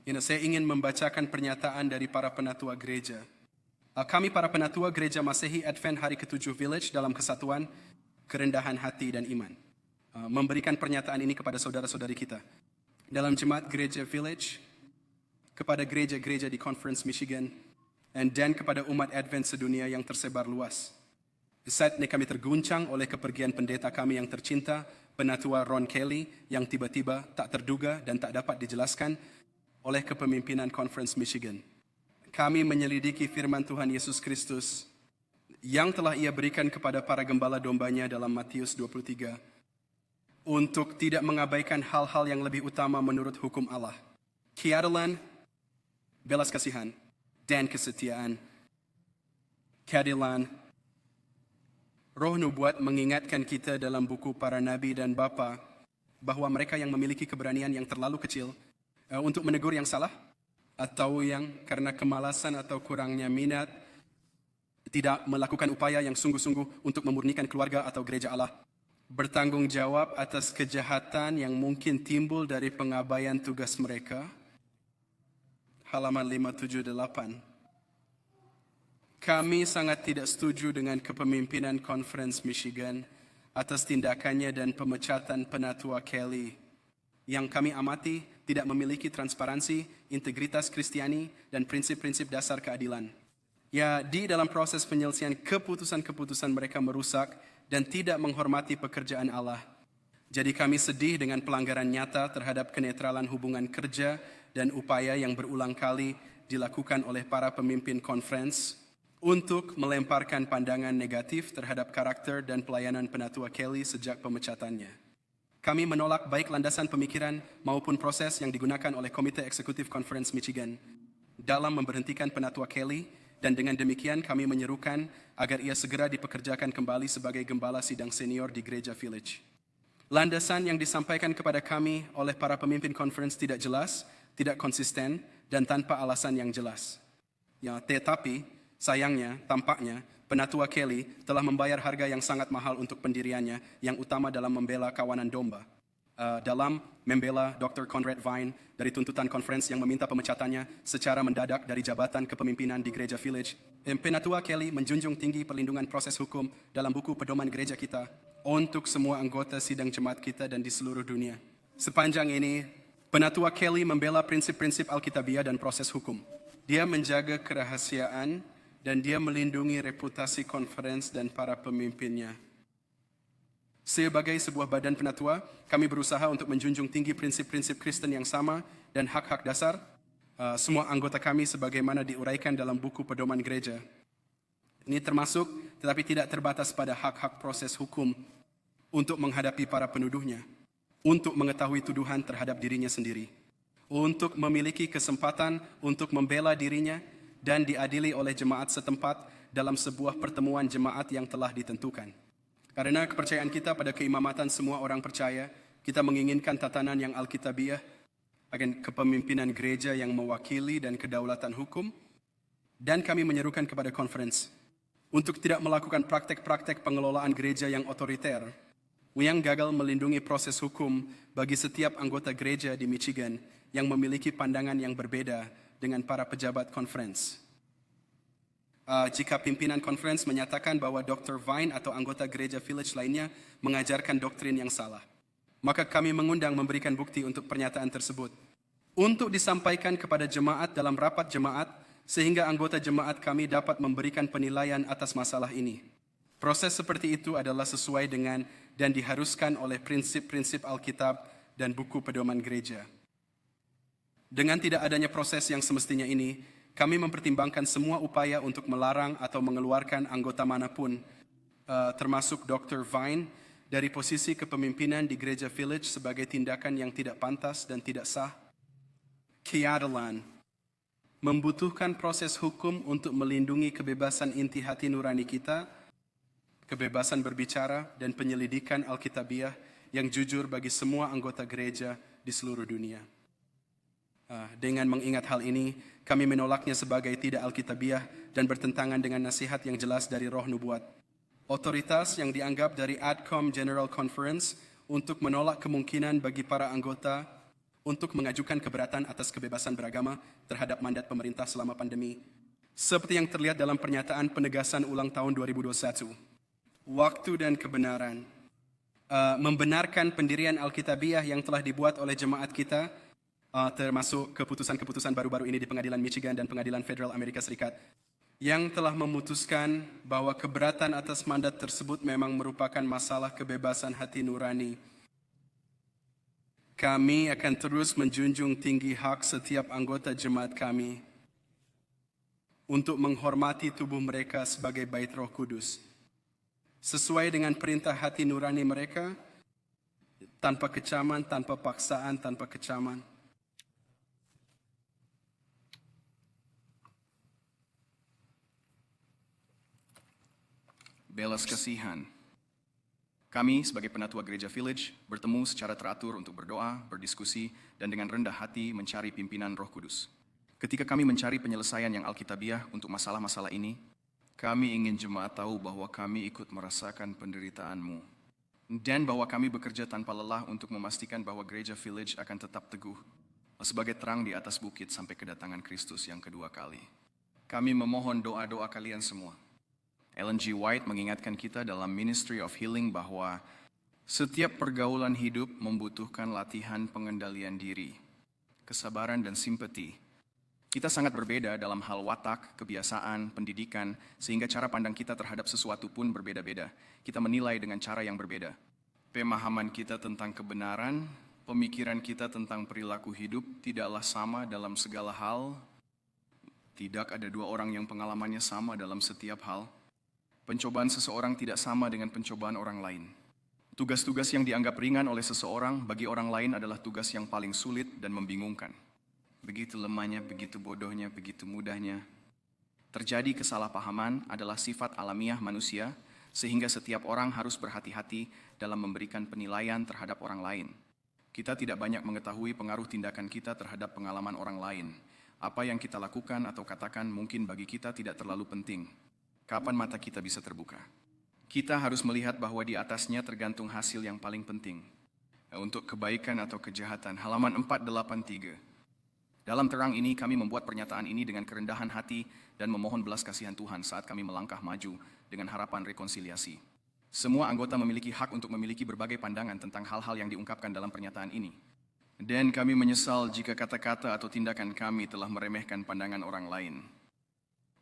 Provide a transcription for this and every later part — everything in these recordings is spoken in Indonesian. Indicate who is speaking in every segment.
Speaker 1: Saya ingin membacakan pernyataan dari para penatua gereja. Kami para penatua gereja Masehi Advent Hari ke-7 Village dalam kesatuan, kerendahan hati dan iman. Memberikan pernyataan ini kepada saudara-saudari kita. Dalam jemaat gereja Village, kepada gereja-gereja di Conference Michigan, dan kepada umat Advent sedunia yang tersebar luas. Saat ini kami terguncang oleh kepergian pendeta kami yang tercinta, penatua Ron Kelly, yang tiba-tiba tak terduga dan tak dapat dijelaskan oleh kepemimpinan Conference Michigan. Kami menyelidiki firman Tuhan Yesus Kristus yang telah ia berikan kepada para gembala dombanya dalam Matius 23 untuk tidak mengabaikan hal-hal yang lebih utama menurut hukum Allah. Keadilan, belas kasihan, dan kesetiaan. Keadilan, Roh nubuat mengingatkan kita dalam buku para nabi dan bapa bahwa mereka yang memiliki keberanian yang terlalu kecil untuk menegur yang salah atau yang karena kemalasan atau kurangnya minat tidak melakukan upaya yang sungguh-sungguh untuk memurnikan keluarga atau gereja Allah, bertanggung jawab atas kejahatan yang mungkin timbul dari pengabaian tugas mereka. Halaman 578. Kami sangat tidak setuju dengan kepemimpinan Conference Michigan atas tindakannya dan pemecatan penatua Kelly yang kami amati tidak memiliki transparansi, integritas Kristiani, dan prinsip-prinsip dasar keadilan. Di dalam proses penyelesaian keputusan-keputusan mereka merusak dan tidak menghormati pekerjaan Allah. Jadi kami sedih dengan pelanggaran nyata terhadap kenetralan hubungan kerja dan upaya yang berulang kali dilakukan oleh para pemimpin conference untuk melemparkan pandangan negatif terhadap karakter dan pelayanan penatua Kelly sejak pemecatannya. Kami menolak baik landasan pemikiran maupun proses yang digunakan oleh Komite Eksekutif Conference Michigan dalam memberhentikan penatua Kelly, dan dengan demikian kami menyerukan agar ia segera dipekerjakan kembali sebagai gembala sidang senior di Gereja Village. Landasan yang disampaikan kepada kami oleh para pemimpin conference tidak jelas, tidak konsisten, dan tanpa alasan yang jelas. Tetapi, sayangnya, tampaknya, penatua Kelly telah membayar harga yang sangat mahal untuk pendiriannya, yang utama dalam membela kawanan domba. Dalam membela Dr. Conrad Vine dari tuntutan conference yang meminta pemecatannya secara mendadak dari jabatan kepemimpinan di Gereja Village. Penatua Kelly menjunjung tinggi perlindungan proses hukum dalam buku pedoman gereja kita untuk semua anggota sidang jemaat kita dan di seluruh dunia. Sepanjang ini, penatua Kelly membela prinsip-prinsip Alkitabiah dan proses hukum. Dia menjaga kerahasiaan dan dia melindungi reputasi conference dan para pemimpinnya. Sebagai sebuah badan penatua, kami berusaha untuk menjunjung tinggi prinsip-prinsip Kristen yang sama dan hak-hak dasar semua anggota kami sebagaimana diuraikan dalam buku pedoman gereja. Ini termasuk tetapi tidak terbatas pada hak-hak proses hukum untuk menghadapi para penuduhnya, untuk mengetahui tuduhan terhadap dirinya sendiri, untuk memiliki kesempatan untuk membela dirinya dan diadili oleh jemaat setempat dalam sebuah pertemuan jemaat yang telah ditentukan. Karena kepercayaan kita pada keimamatan semua orang percaya, kita menginginkan tatanan yang alkitabiah akan kepemimpinan gereja yang mewakili dan kedaulatan hukum, dan kami menyerukan kepada conference untuk tidak melakukan praktek-praktek pengelolaan gereja yang otoriter, yang gagal melindungi proses hukum bagi setiap anggota gereja di Michigan yang memiliki pandangan yang berbeda dengan para pejabat conference. Jika pimpinan conference menyatakan bahwa Dr. Vine atau anggota gereja Village lainnya mengajarkan doktrin yang salah, maka kami mengundang memberikan bukti untuk pernyataan tersebut untuk disampaikan kepada jemaat dalam rapat jemaat sehingga anggota jemaat kami dapat memberikan penilaian atas masalah ini. Proses seperti itu adalah sesuai dengan dan diharuskan oleh prinsip-prinsip Alkitab dan buku pedoman gereja. Dengan tidak adanya proses yang semestinya ini, kami mempertimbangkan semua upaya untuk melarang atau mengeluarkan anggota manapun, termasuk Dr. Vine, dari posisi kepemimpinan di Gereja Village sebagai tindakan yang tidak pantas dan tidak sah. Keadilan membutuhkan proses hukum untuk melindungi kebebasan inti hati nurani kita, kebebasan berbicara, dan penyelidikan Alkitabiah yang jujur bagi semua anggota gereja di seluruh dunia. Dengan mengingat hal ini, kami menolaknya sebagai tidak alkitabiah dan bertentangan dengan nasihat yang jelas dari roh nubuat. Otoritas yang dianggap dari ADCOM General Conference untuk menolak kemungkinan bagi para anggota untuk mengajukan keberatan atas kebebasan beragama terhadap mandat pemerintah selama pandemi. Seperti yang terlihat dalam pernyataan penegasan ulang tahun 2021. Waktu dan kebenaran. Membenarkan pendirian Alkitabiah yang telah dibuat oleh jemaat kita, termasuk keputusan-keputusan baru-baru ini di Pengadilan Michigan dan Pengadilan Federal Amerika Serikat, yang telah memutuskan bahwa keberatan atas mandat tersebut memang merupakan masalah kebebasan hati nurani. Kami akan terus menjunjung tinggi hak setiap anggota jemaat kami untuk menghormati tubuh mereka sebagai bait Roh Kudus, sesuai dengan perintah hati nurani mereka, tanpa kecaman, tanpa paksaan, tanpa kecaman.
Speaker 2: Belas kasihan. Kami sebagai penatua Gereja Village bertemu secara teratur untuk berdoa, berdiskusi, dan dengan rendah hati mencari pimpinan Roh Kudus. Ketika kami mencari penyelesaian yang alkitabiah untuk masalah-masalah ini, kami ingin jemaat tahu bahwa kami ikut merasakan penderitaanmu dan bahwa kami bekerja tanpa lelah untuk memastikan bahwa Gereja Village akan tetap teguh sebagai terang di atas bukit sampai kedatangan Kristus yang kedua kali. Kami memohon doa-doa kalian semua. Ellen G. White mengingatkan kita dalam Ministry of Healing bahwa setiap pergaulan hidup membutuhkan latihan pengendalian diri, kesabaran dan simpati. Kita sangat berbeda dalam hal watak, kebiasaan, pendidikan, sehingga cara pandang kita terhadap sesuatu pun berbeda-beda. Kita menilai dengan cara yang berbeda. Pemahaman kita tentang kebenaran, pemikiran kita tentang perilaku hidup tidaklah sama dalam segala hal. Tidak ada dua orang yang pengalamannya sama dalam setiap hal. Pencobaan seseorang tidak sama dengan pencobaan orang lain. Tugas-tugas yang dianggap ringan oleh seseorang, bagi orang lain adalah tugas yang paling sulit dan membingungkan. Begitu lemahnya, begitu bodohnya, begitu mudahnya. Terjadi kesalahpahaman adalah sifat alamiah manusia, sehingga setiap orang harus berhati-hati dalam memberikan penilaian terhadap orang lain. Kita tidak banyak mengetahui pengaruh tindakan kita terhadap pengalaman orang lain. Apa yang kita lakukan atau katakan mungkin bagi kita tidak terlalu penting. Kapan mata kita bisa terbuka? Kita harus melihat bahwa di atasnya tergantung hasil yang paling penting. Untuk kebaikan atau kejahatan, halaman 483. Dalam terang ini kami membuat pernyataan ini dengan kerendahan hati dan memohon belas kasihan Tuhan saat kami melangkah maju dengan harapan rekonsiliasi. Semua anggota memiliki hak untuk memiliki berbagai pandangan tentang hal-hal yang diungkapkan dalam pernyataan ini. Dan kami menyesal jika kata-kata atau tindakan kami telah meremehkan pandangan orang lain.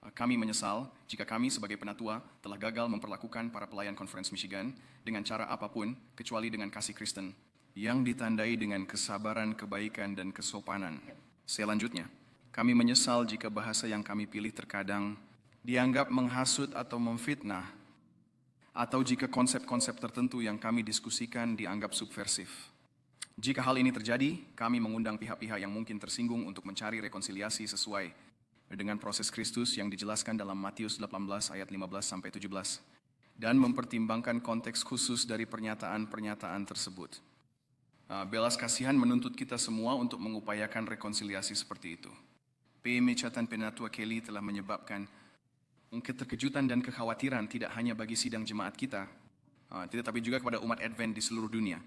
Speaker 2: Kami menyesal jika kami sebagai penatua telah gagal memperlakukan para pelayan Conference Michigan dengan cara apapun kecuali dengan kasih Kristen yang ditandai dengan kesabaran, kebaikan, dan kesopanan. Selanjutnya, kami menyesal jika bahasa yang kami pilih terkadang dianggap menghasut atau memfitnah, atau jika konsep-konsep tertentu yang kami diskusikan dianggap subversif. Jika hal ini terjadi, kami mengundang pihak-pihak yang mungkin tersinggung untuk mencari rekonsiliasi sesuai dengan proses Kristus yang dijelaskan dalam Matius 18 ayat 15-17, dan mempertimbangkan konteks khusus dari pernyataan-pernyataan tersebut. Belas kasihan menuntut kita semua untuk mengupayakan rekonsiliasi seperti itu. Pemecatan Penatua Kelly telah menyebabkan keterkejutan dan kekhawatiran tidak hanya bagi sidang jemaat kita, tetapi juga kepada umat Advent di seluruh dunia,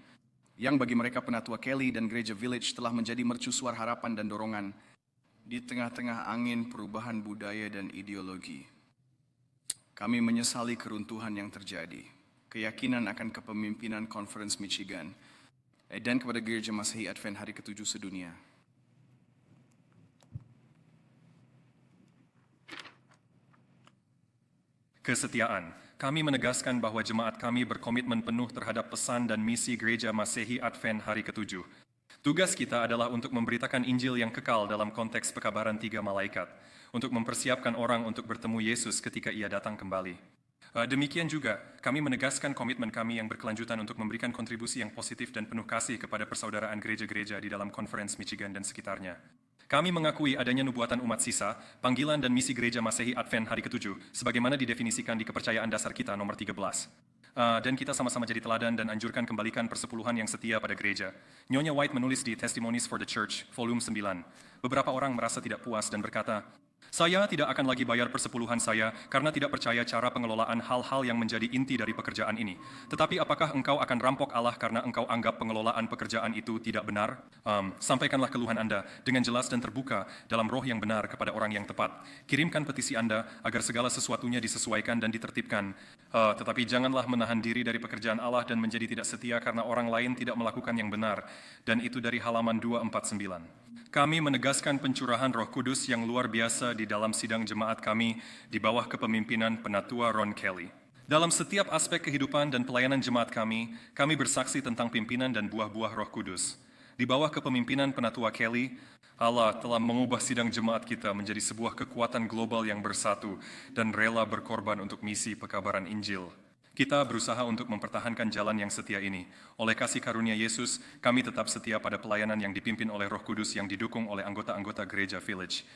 Speaker 2: yang bagi mereka Penatua Kelly dan Gereja Village telah menjadi mercusuar harapan dan dorongan di tengah-tengah angin perubahan budaya dan ideologi. Kami menyesali keruntuhan yang terjadi, keyakinan akan kepemimpinan Conference Michigan, dan kepada Gereja Masehi Advent Hari ke-7 sedunia.
Speaker 3: Kesetiaan. Kami menegaskan bahwa jemaat kami berkomitmen penuh terhadap pesan dan misi Gereja Masehi Advent Hari ke-7. Tugas kita adalah untuk memberitakan Injil yang kekal dalam konteks pekabaran 3 malaikat, untuk mempersiapkan orang untuk bertemu Yesus ketika Ia datang kembali. Demikian juga, kami menegaskan komitmen kami yang berkelanjutan untuk memberikan kontribusi yang positif dan penuh kasih kepada persaudaraan gereja-gereja di dalam Conference Michigan dan sekitarnya. Kami mengakui adanya nubuatan umat sisa, panggilan dan misi Gereja Masehi Advent Hari ke-7, sebagaimana didefinisikan di kepercayaan dasar kita nomor 13. Dan kita sama-sama jadi teladan dan anjurkan kembalikan persepuluhan yang setia pada gereja. Nyonya White menulis di Testimonies for the Church, volume 9. Beberapa orang merasa tidak puas dan berkata, Saya tidak akan lagi bayar persepuluhan saya karena tidak percaya cara pengelolaan hal-hal yang menjadi inti dari pekerjaan ini. Tetapi apakah engkau akan rampok Allah karena engkau anggap pengelolaan pekerjaan itu tidak benar? Sampaikanlah keluhan Anda dengan jelas dan terbuka dalam roh yang benar kepada orang yang tepat. Kirimkan petisi Anda agar segala sesuatunya disesuaikan dan ditertibkan. Tetapi janganlah menahan diri dari pekerjaan Allah dan menjadi tidak setia karena orang lain tidak melakukan yang benar. Dan itu dari halaman 249. Kami menegaskan pencurahan Roh Kudus yang luar biasa di dalam sidang jemaat kami di bawah kepemimpinan Penatua Ron Kelly. Dalam setiap aspek kehidupan dan pelayanan jemaat kami bersaksi tentang pimpinan dan buah-buah Roh Kudus. Di bawah kepemimpinan Penatua Kelly, Allah telah mengubah sidang jemaat kita menjadi sebuah kekuatan global yang bersatu dan rela berkorban untuk misi pekabaran Injil. Kita berusaha untuk mempertahankan jalan yang setia ini. Oleh kasih karunia Yesus, kami tetap setia pada pelayanan yang dipimpin oleh Roh Kudus yang didukung oleh anggota-anggota Gereja Village.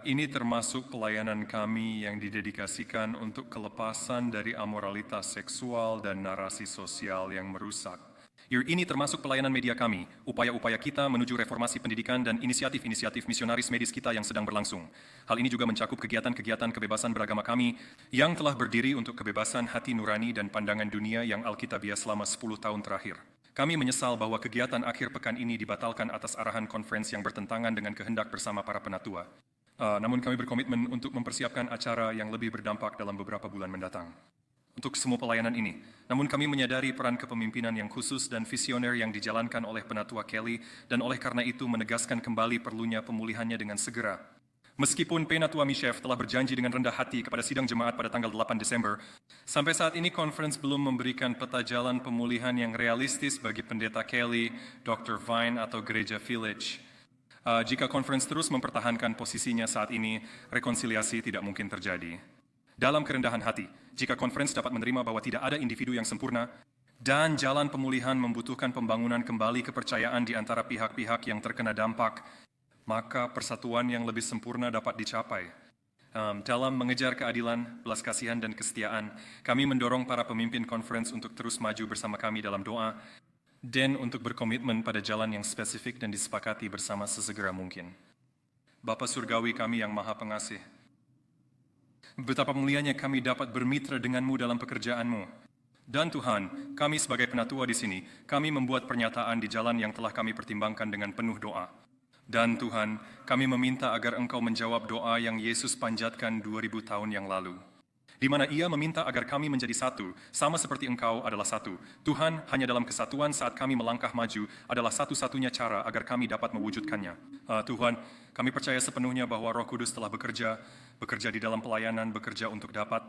Speaker 3: Ini termasuk pelayanan kami yang didedikasikan untuk kelepasan dari amoralitas seksual dan narasi sosial yang merusak. Ini termasuk pelayanan media kami, upaya-upaya kita menuju reformasi pendidikan dan inisiatif-inisiatif misionaris medis kita yang sedang berlangsung. Hal ini juga mencakup kegiatan-kegiatan kebebasan beragama kami yang telah berdiri untuk kebebasan hati nurani dan pandangan dunia yang alkitabiah selama 10 tahun terakhir. Kami menyesal bahwa kegiatan akhir pekan ini dibatalkan atas arahan konferensi yang bertentangan dengan kehendak bersama para penatua. Namun kami berkomitmen untuk mempersiapkan acara yang lebih berdampak dalam beberapa bulan mendatang. Untuk semua pelayanan ini. Namun kami menyadari peran kepemimpinan yang khusus dan visioner yang dijalankan oleh Penatua Kelly dan oleh karena itu menegaskan kembali perlunya pemulihannya dengan segera. Meskipun Penatua Mishev telah berjanji dengan rendah hati kepada sidang jemaat pada tanggal 8 Desember, sampai saat ini conference belum memberikan peta jalan pemulihan yang realistis bagi Pendeta Kelly, Dr. Vine atau Gereja Village. Jika conference terus mempertahankan posisinya saat ini, rekonsiliasi tidak mungkin terjadi. Dalam kerendahan hati, jika conference dapat menerima bahwa tidak ada individu yang sempurna, dan jalan pemulihan membutuhkan pembangunan kembali kepercayaan di antara pihak-pihak yang terkena dampak, maka persatuan yang lebih sempurna dapat dicapai. Dalam mengejar keadilan, belas kasihan, dan kesetiaan, kami mendorong para pemimpin conference untuk terus maju bersama kami dalam doa, dan untuk berkomitmen pada jalan yang spesifik dan disepakati bersama sesegera mungkin. Bapa Surgawi kami yang Maha Pengasih, betapa mulianya kami dapat bermitra denganmu dalam pekerjaanmu. Dan Tuhan, kami sebagai penatua di sini, kami membuat pernyataan di jalan yang telah kami pertimbangkan dengan penuh doa. Dan Tuhan, kami meminta agar Engkau menjawab doa yang Yesus panjatkan 2000 tahun yang lalu, di mana Ia meminta agar kami menjadi satu, sama seperti Engkau adalah satu. Tuhan, hanya dalam kesatuan saat kami melangkah maju adalah satu-satunya cara agar kami dapat mewujudkannya. Tuhan, kami percaya sepenuhnya bahwa Roh Kudus telah bekerja di dalam pelayanan, bekerja untuk dapat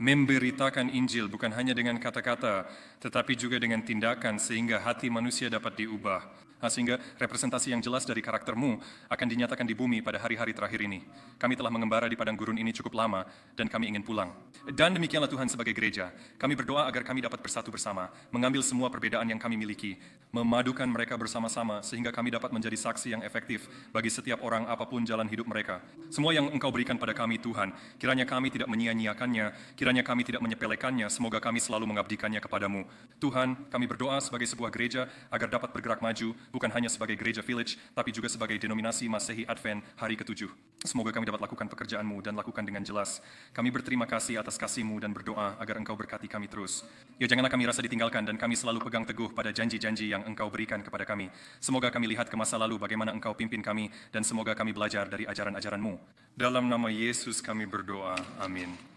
Speaker 3: memberitakan Injil bukan hanya dengan kata-kata, tetapi juga dengan tindakan sehingga hati manusia dapat diubah. Sehingga representasi yang jelas dari karakter-Mu akan dinyatakan di bumi pada hari-hari terakhir ini. Kami telah mengembara di padang gurun ini cukup lama dan kami ingin pulang. Dan demikianlah Tuhan sebagai gereja. Kami berdoa agar kami dapat bersatu bersama, mengambil semua perbedaan yang kami miliki, memadukan mereka bersama-sama sehingga kami dapat menjadi saksi yang efektif bagi setiap orang apapun jalan hidup mereka. Semua yang Engkau berikan pada kami Tuhan, kiranya kami tidak menyia-nyiakannya, kiranya kami tidak menyepelekannya, semoga kami selalu mengabdikannya kepadamu. Tuhan, kami berdoa sebagai sebuah gereja agar dapat bergerak maju, bukan hanya sebagai Gereja Village, tapi juga sebagai denominasi Masehi Advent hari ke-7. Semoga kami dapat lakukan pekerjaan-Mu dan lakukan dengan jelas. Kami berterima kasih atas kasih-Mu dan berdoa agar Engkau berkati kami terus. Ya, janganlah kami rasa ditinggalkan dan kami selalu pegang teguh pada janji-janji yang Engkau berikan kepada kami. Semoga kami lihat ke masa lalu bagaimana Engkau pimpin kami dan semoga kami belajar dari ajaran-ajaran-Mu. Dalam nama Yesus kami berdoa. Amin.